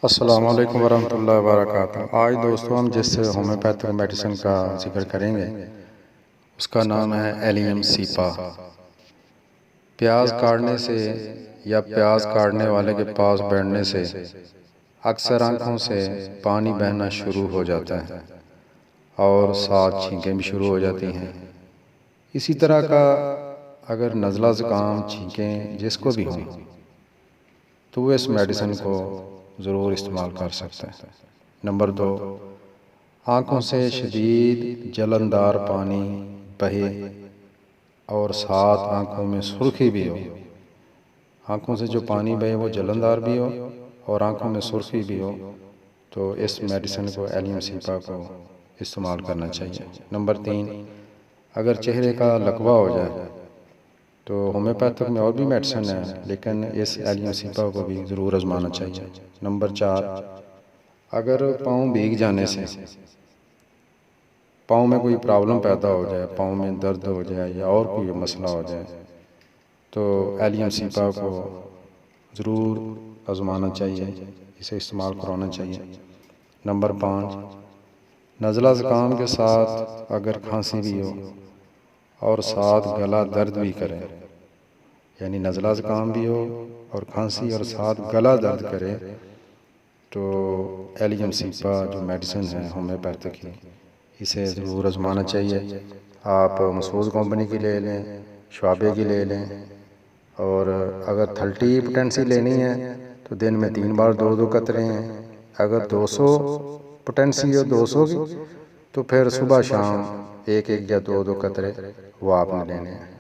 السلام علیکم ورحمۃ اللہ وبرکاتہ۔ آج دوستوں ہم جس ہومیوپیتھک میڈیسن کا ذکر کریں گے اس کا نام ہے ایلیم سیپا۔ پیاز کاٹنے سے یا پیاز کاٹنے والے کے پاس بیٹھنے سے اکثر آنکھوں سے پانی بہنا شروع ہو جاتا ہے اور ساتھ چھینکیں بھی شروع ہو جاتی ہیں۔ اسی طرح کا اگر نزلہ زکام چھینکیں جس کو بھی ہوں تو وہ اس میڈیسن کو ضرور استعمال کر سکتے ہیں۔ نمبر 2، آنکھوں سے شدید جلندار پانی بہے اور ساتھ آنکھوں میں سرخی بھی ہو۔ آنکھوں سے جو پانی بہے وہ جلندار بھی ہو اور آنکھوں میں سرخی بھی ہو تو اس میڈیسن کو ایلیم سیپا کو استعمال کرنا چاہیے۔ نمبر 3، اگر چہرے کا لکوہ ہو جائے تو ہومیوپیتھک میں اور بھی میڈیسن ہے لیکن اس ایلیم سیپا کو بھی ضرور آزمانا چاہیے۔ نمبر 4، اگر پاؤں بھیگ جانے سے پاؤں میں کوئی پرابلم پیدا ہو جائے، پاؤں میں درد ہو جائے یا اور کوئی مسئلہ ہو جائے تو ایلیم سیپا کو ضرور آزمانا چاہیے، اسے استعمال کروانا چاہیے۔ نمبر 5، نزلہ زکام کے ساتھ اگر کھانسی بھی ہو اور ساتھ گلا درد بھی کرے، یعنی نزلہ زکام بھی ہو اور کھانسی اور ساتھ گلا درد کرے تو ایلیم سیپا جو میڈیسن ہے ہومیوپیتھک کی اسے ضرور آزمانا چاہیے۔ آپ مسعود کمپنی کی لے لیں، شعبے کی لے لیں، اور اگر 30 پوٹینسی لینی ہے تو دن میں 3 بار 2 قطرے ہیں۔ اگر 200 پوٹینسی ہو 200 کی تو پھر صبح شام 1 یا 2 قطرے وہ آپ نے لینے ہیں۔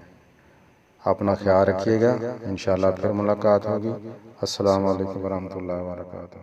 اپنا خیال رکھیے گا، انشاءاللہ پھر ملاقات ہوگی۔ السلام علیکم ورحمۃ اللہ وبرکاتہ۔